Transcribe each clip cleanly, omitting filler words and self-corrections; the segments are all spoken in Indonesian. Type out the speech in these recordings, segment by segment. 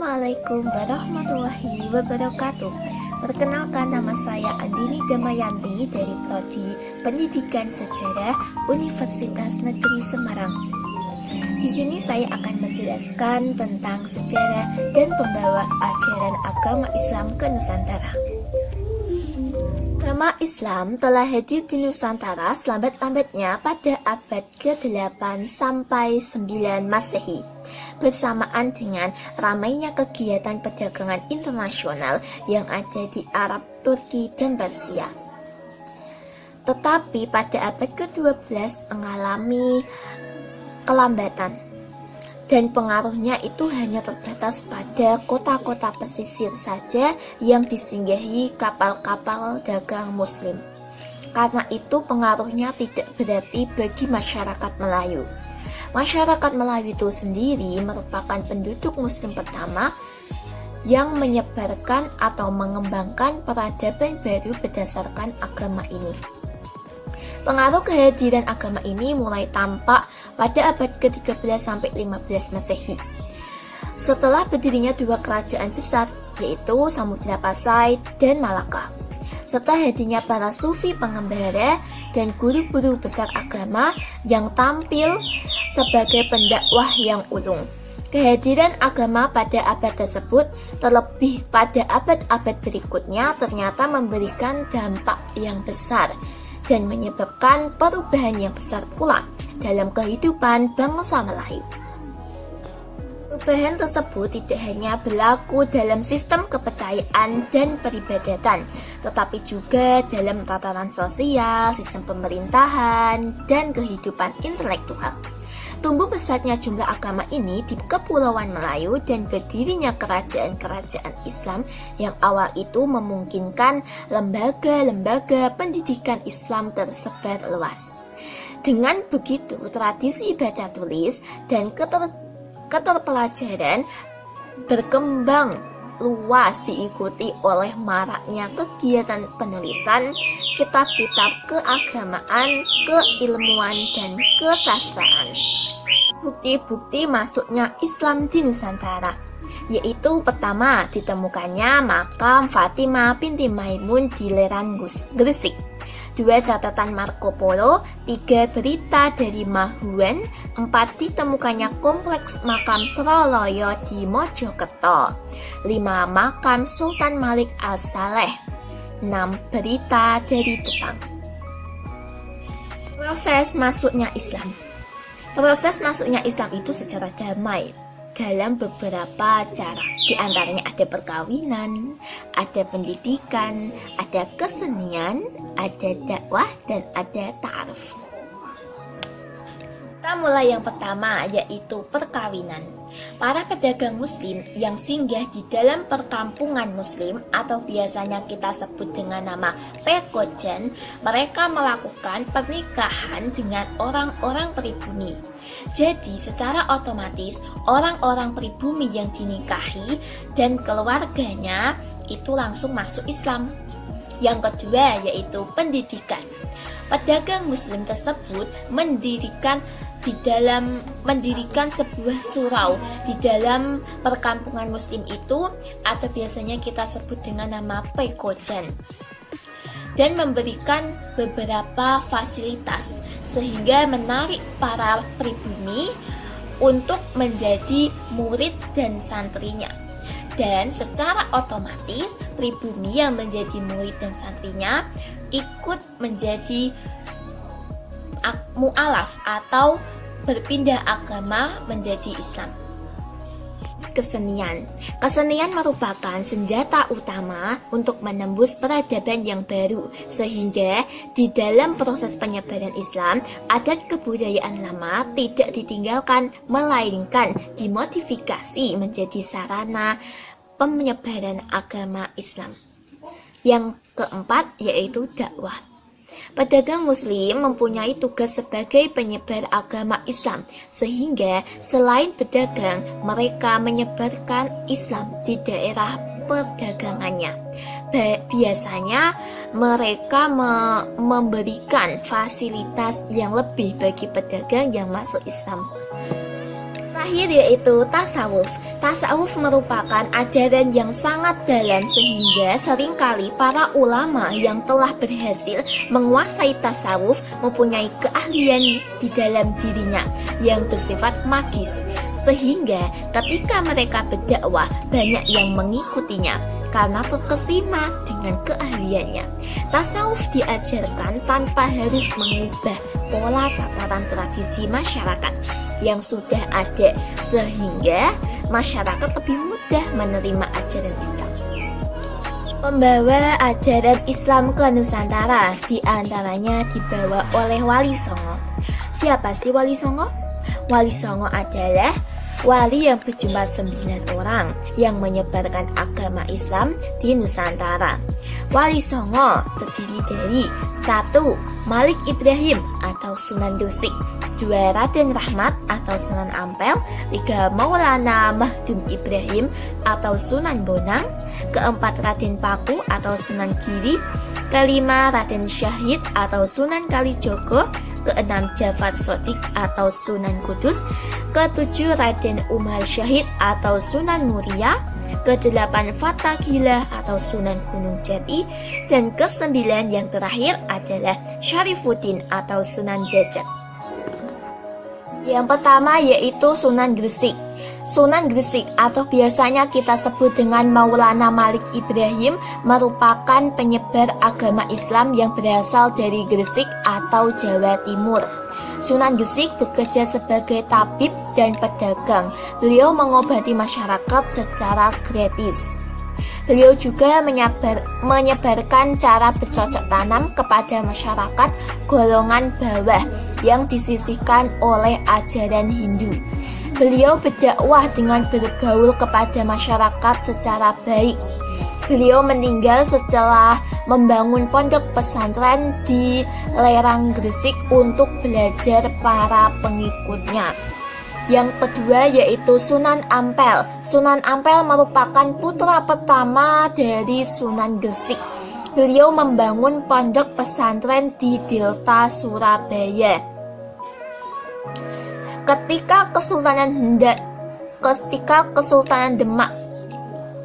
Assalamualaikum warahmatullahi wabarakatuh. Perkenalkan, nama saya Andini Damayanti dari Prodi Pendidikan Sejarah Universitas Negeri Semarang. Di sini saya akan menjelaskan tentang sejarah dan pembawa ajaran agama Islam ke Nusantara. Agama Islam telah hadir di Nusantara selambat-lambatnya pada abad ke-8 sampai 9 Masehi. Bersamaan dengan ramainya kegiatan perdagangan internasional yang ada di Arab, Turki, dan Persia. Tetapi pada abad ke-12 mengalami kelambatan, dan pengaruhnya itu hanya terbatas pada kota-kota pesisir saja yang disinggahi kapal-kapal dagang Muslim. Karena itu pengaruhnya tidak berarti bagi masyarakat Melayu. Masyarakat Melayu itu sendiri merupakan penduduk Muslim pertama yang menyebarkan atau mengembangkan peradaban baru berdasarkan agama ini. Pengaruh kehadiran agama ini mulai tampak pada abad ke-13 sampai 15 Masehi. Setelah berdirinya dua kerajaan besar, yaitu Samudra Pasai dan Malaka. Setelah hadirnya para sufi pengembara dan guru-guru besar agama yang tampil sebagai pendakwah yang ulung. Kehadiran agama pada abad tersebut, terlebih pada abad-abad berikutnya, ternyata memberikan dampak yang besar dan menyebabkan perubahan yang besar pula dalam kehidupan bangsa Melayu. Perubahan tersebut tidak hanya berlaku dalam sistem kepercayaan dan peribadatan, tetapi juga dalam tataran sosial, sistem pemerintahan, dan kehidupan intelektual. Tumbuh besarnya jumlah agama ini di Kepulauan Melayu dan berdirinya kerajaan-kerajaan Islam yang awal itu memungkinkan lembaga-lembaga pendidikan Islam tersebar luas. Dengan begitu, tradisi baca tulis dan keterpelajaran berkembang luas, diikuti oleh maraknya kegiatan penulisan kitab-kitab keagamaan, keilmuan, dan kesastraan. Bukti-bukti masuknya Islam di Nusantara, yaitu pertama, ditemukannya makam Fatimah binti Maimun di Leran Gresik. 2. Catatan Marco Polo. 3. Berita dari Mahuan. 4. Ditemukannya kompleks makam Troloyo di Mojokerto. 5. Makam Sultan Malik Al-Saleh. 6. Berita dari Jepang. Proses masuknya Islam. Proses masuknya Islam itu secara damai dalam beberapa cara. Di antaranya ada perkawinan, ada pendidikan, ada kesenian, ada dakwah, dan ada ta'aruf. Kita mulai yang pertama, yaitu perkawinan. Para pedagang Muslim yang singgah di dalam perkampungan Muslim atau biasanya kita sebut dengan nama pekojan, mereka melakukan pernikahan dengan orang-orang pribumi. Jadi secara otomatis orang-orang pribumi yang dinikahi dan keluarganya itu langsung masuk Islam. Yang kedua yaitu pendidikan. Pedagang Muslim tersebut mendirikan sebuah surau di dalam perkampungan Muslim itu, atau biasanya kita sebut dengan nama pekojan, dan memberikan beberapa fasilitas sehingga menarik para pribumi untuk menjadi murid dan santrinya. Dan secara otomatis pribumi yang menjadi murid dan santrinya ikut menjadi mu'alaf atau berpindah agama menjadi Islam. Kesenian. Kesenian merupakan senjata utama untuk menembus peradaban yang baru, sehingga di dalam proses penyebaran Islam, adat kebudayaan lama tidak ditinggalkan, melainkan dimodifikasi menjadi sarana penyebaran agama Islam. Yang keempat yaitu dakwah. Pedagang Muslim mempunyai tugas sebagai penyebar agama Islam, sehingga selain berdagang, mereka menyebarkan Islam di daerah perdagangannya. Biasanya mereka memberikan fasilitas yang lebih bagi pedagang yang masuk Islam. terakhir yaitu tasawuf. Tasawuf merupakan ajaran yang sangat dalam sehingga seringkali para ulama yang telah berhasil menguasai tasawuf mempunyai keahlian di dalam dirinya yang bersifat magis. Sehingga ketika mereka berdakwah banyak yang mengikutinya karena terkesima dengan keahliannya. Tasawuf diajarkan tanpa harus mengubah pola tataran tradisi masyarakat yang sudah ada sehingga masyarakat lebih mudah menerima ajaran Islam. Pembawa ajaran Islam ke Nusantara diantaranya dibawa oleh Wali Songo. Siapa sih Wali Songo? Wali Songo adalah wali yang berjumlah 9 orang yang menyebarkan agama Islam di Nusantara. Wali Songo terdiri dari 1. Malik Ibrahim atau Sunan Gresik, 2. Raden Rahmat atau Sunan Ampel, 3. Maulana Mahdum Ibrahim atau Sunan Bonang, 4. Raden Paku atau Sunan Giri, 5. Raden Syahid atau Sunan Kalijogo, 6. Jafar Sodik atau Sunan Kudus, 7. Raden Umar Syahid atau Sunan Muria, 8. Fatahillah atau Sunan Gunung Jati, dan 9 yang terakhir adalah Syarifuddin atau Sunan Derajat. Yang pertama yaitu Sunan Gresik. Sunan Gresik atau biasanya kita sebut dengan Maulana Malik Ibrahim merupakan penyebar agama Islam yang berasal dari Gresik atau Jawa Timur. Sunan Gresik bekerja sebagai tabib dan pedagang. Beliau mengobati masyarakat secara gratis. Beliau juga menyebarkan cara bercocok tanam kepada masyarakat golongan bawah yang disisihkan oleh ajaran Hindu. Beliau berdakwah dengan bergaul kepada masyarakat secara baik. Beliau meninggal setelah membangun pondok pesantren di lereng Gresik untuk belajar para pengikutnya. Yang kedua yaitu Sunan Ampel. Sunan Ampel merupakan putra pertama dari Sunan Gresik. Beliau membangun pondok pesantren di Delta Surabaya. Ketika Kesultanan Demak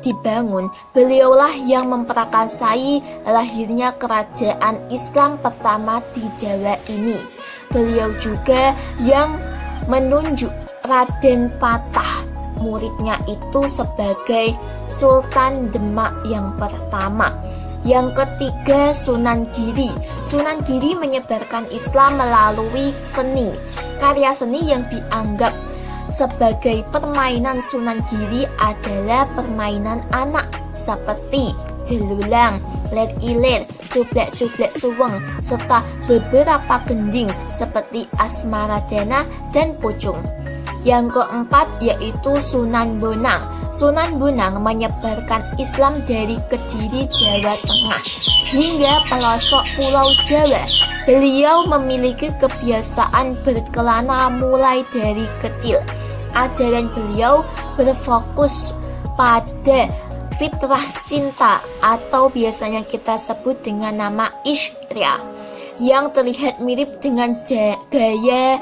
dibangun, beliaulah yang memprakarsai lahirnya kerajaan Islam pertama di Jawa ini. Beliau juga yang menunjuk Raden Patah, muridnya itu, sebagai Sultan Demak yang pertama. Yang ketiga Sunan Giri. Sunan Giri menyebarkan Islam melalui seni. Karya seni yang dianggap sebagai permainan Sunan Giri adalah permainan anak seperti jelulang, ler-iler, cublek-cublek suweng, serta beberapa gending seperti Asmaradana dan Pucung. Yang keempat yaitu Sunan Bonang. Sunan Bonang menyebarkan Islam dari Kediri, Jawa Tengah hingga pelosok Pulau Jawa. Beliau memiliki kebiasaan berkelana mulai dari kecil. Ajaran beliau berfokus pada fitrah cinta atau biasanya kita sebut dengan nama Ishqiyah yang terlihat mirip dengan gaya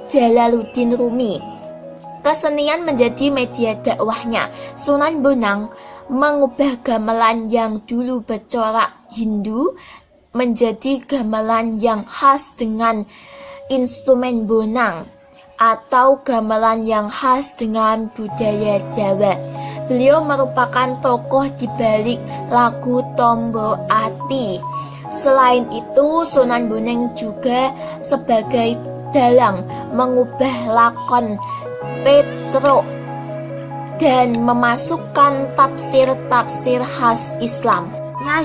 Jalaluddin Rumi. Kesenian menjadi media dakwahnya. Sunan Bonang mengubah gamelan yang dulu bercorak Hindu menjadi gamelan yang khas dengan instrumen bonang atau gamelan yang khas dengan budaya Jawa. Beliau merupakan tokoh di balik lagu Tombo Ati. Selain itu, Sunan Bonang juga sebagai dalang mengubah lakon Petro dan memasukkan tafsir-tafsir khas Islam,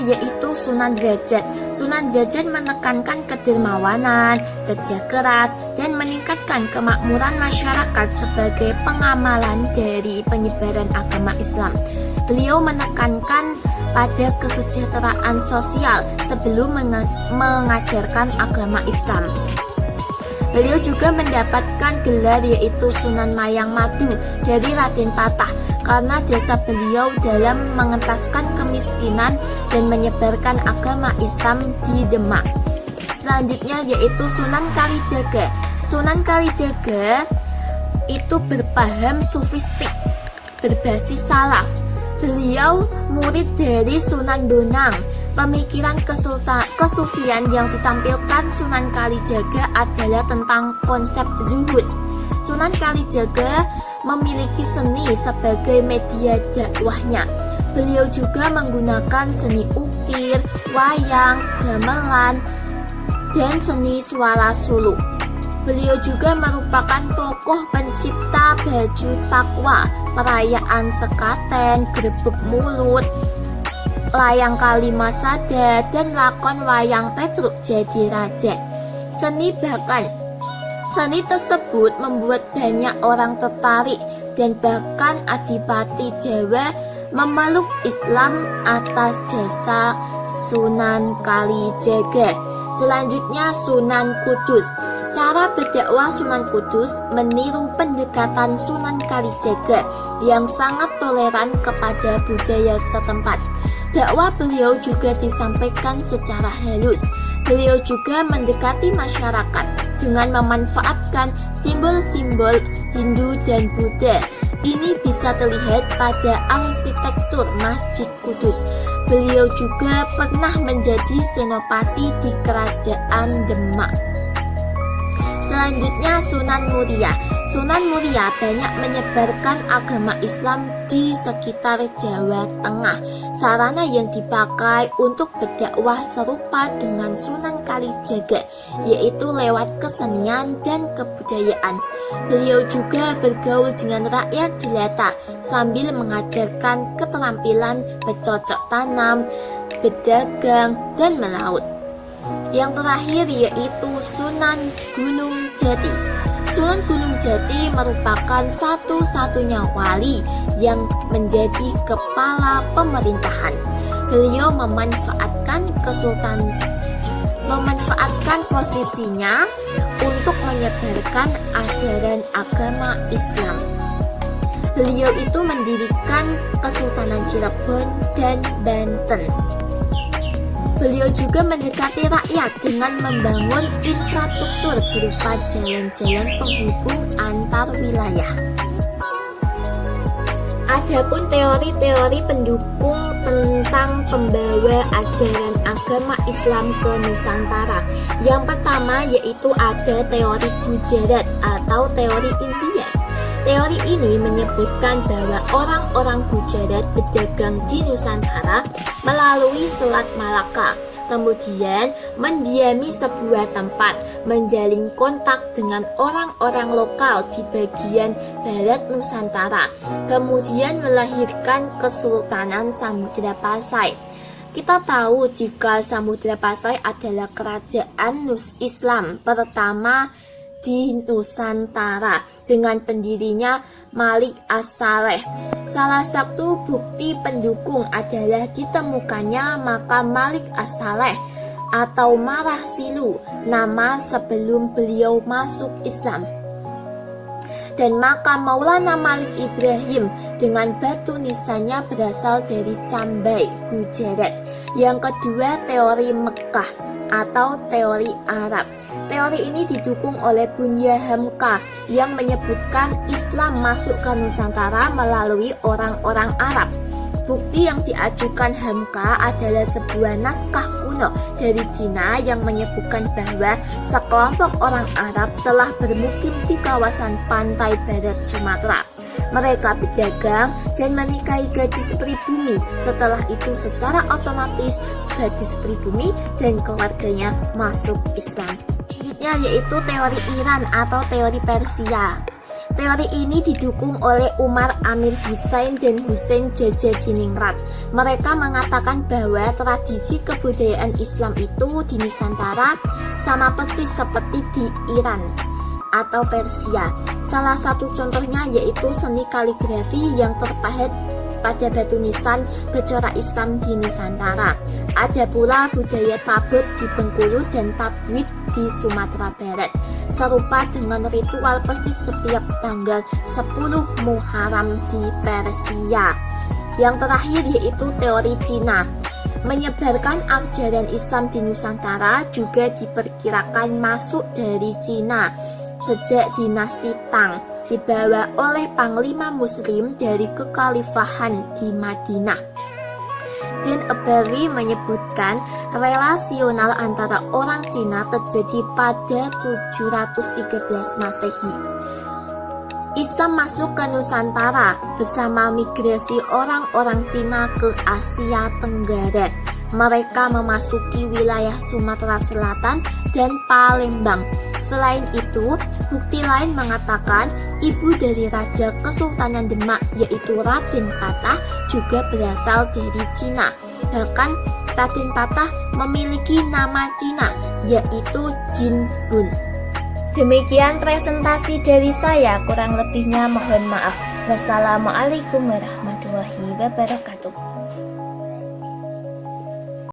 yaitu Sunan Derajat. Sunan Derajat menekankan kedermawanan, kerja keras, dan meningkatkan kemakmuran masyarakat sebagai pengamalan dari penyebaran agama Islam. Beliau menekankan pada kesejahteraan sosial sebelum mengajarkan agama Islam. Beliau juga mendapatkan gelar yaitu Sunan Mayang Madu dari Raden Patah karena jasa beliau dalam mengentaskan kemiskinan dan menyebarkan agama Islam di Demak. Selanjutnya yaitu Sunan Kalijaga. Sunan Kalijaga itu berpaham sufistik, berbasis salaf. Beliau murid dari Sunan Bonang. Pemikiran kesufian yang ditampilkan Sunan Kalijaga adalah tentang konsep zuhud. Sunan Kalijaga memiliki seni sebagai media dakwahnya. Beliau juga menggunakan seni ukir, wayang, gamelan, dan seni suara suluk. Beliau juga merupakan tokoh pencipta baju takwa, perayaan sekaten, grebeg mulut, layang kalima sada, dan lakon wayang Petruk Jadi Raja. Seni tersebut membuat banyak orang tertarik, dan bahkan Adipati Jawa memeluk Islam atas jasa Sunan Kalijaga. Selanjutnya Sunan Kudus. Cara berdakwah Sunan Kudus meniru pendekatan Sunan Kalijaga yang sangat toleran kepada budaya setempat. Dakwah beliau juga disampaikan secara halus. Beliau juga mendekati masyarakat dengan memanfaatkan simbol-simbol Hindu dan Buddha. Ini bisa terlihat pada arsitektur Masjid Kudus. Beliau juga pernah menjadi senopati di Kerajaan Demak. Selanjutnya Sunan Muria. Sunan Muria banyak menyebarkan agama Islam di sekitar Jawa Tengah. Sarana yang dipakai untuk berdakwah serupa dengan Sunan Kalijaga, yaitu lewat kesenian dan kebudayaan. Beliau juga bergaul dengan rakyat jelata sambil mengajarkan keterampilan bercocok tanam, berdagang, dan melaut. Yang terakhir yaitu Sunan Gunung Jati. Sunan Gunung Jati merupakan satu-satunya wali yang menjadi kepala pemerintahan. Beliau memanfaatkan posisinya untuk menyebarkan ajaran agama Islam. Beliau itu mendirikan Kesultanan Cirebon dan Banten. Beliau juga mendekati rakyat dengan membangun infrastruktur berupa jalan-jalan penghubung antar wilayah. Adapun teori-teori pendukung tentang pembawa ajaran agama Islam ke Nusantara. Yang pertama yaitu ada teori Gujarat atau teori India. Teori ini menyebutkan bahwa orang-orang Gujarat berdagang di Nusantara melalui Selat Malaka, kemudian mendiami sebuah tempat, menjalin kontak dengan orang-orang lokal di bagian barat Nusantara, kemudian melahirkan Kesultanan Samudra Pasai. Kita tahu jika Samudra Pasai adalah kerajaan Islam pertama di Nusantara dengan pendirinya Malik As-Saleh. Salah satu bukti pendukung adalah ditemukannya makam Malik As-Saleh atau Marah Silu, nama sebelum beliau masuk Islam, dan makam Maulana Malik Ibrahim dengan batu nisannya berasal dari Cambai, Gujarat. Yang kedua, teori Mekah atau teori Arab. Teori ini didukung oleh Bunya Hamka yang menyebutkan Islam masuk ke Nusantara melalui orang-orang Arab. Bukti yang diajukan Hamka adalah sebuah naskah kuno dari Cina yang menyebutkan bahwa sekelompok orang Arab telah bermukim di kawasan pantai barat Sumatera. Mereka berdagang dan menikahi gadis pribumi. Setelah itu secara otomatis gadis pribumi dan keluarganya masuk Islam. Selanjutnya yaitu teori Iran atau teori Persia. Teori ini didukung oleh Umar Amir Hussein dan Hussein Jajadiningrat. Mereka mengatakan bahwa tradisi kebudayaan Islam itu di Nusantara sama persis seperti di Iran atau Persia. Salah satu contohnya yaitu seni kaligrafi yang terpahat pada batu nisan bercorak Islam di Nusantara. Ada pula budaya tabut di Bengkulu dan tabwid di Sumatera Barat, serupa dengan ritual persis setiap tanggal 10 Muharram di Persia. Yang terakhir yaitu teori Cina. Menyebarkan ajaran Islam di Nusantara juga diperkirakan masuk dari Cina sejak dinasti Tang dibawa oleh Panglima Muslim dari kekhalifahan di Madinah. Jean Abery menyebutkan relasional antara orang Cina terjadi pada 713 Masehi. Islam masuk ke Nusantara bersama migrasi orang-orang Cina ke Asia Tenggara. Mereka memasuki wilayah Sumatera Selatan dan Palembang. Selain itu, bukti lain mengatakan ibu dari Raja Kesultanan Demak yaitu Raden Patah juga berasal dari Cina. Bahkan Raden Patah memiliki nama Cina yaitu Jin Bun. Demikian presentasi dari saya, kurang lebihnya mohon maaf. Wassalamualaikum warahmatullahi wabarakatuh.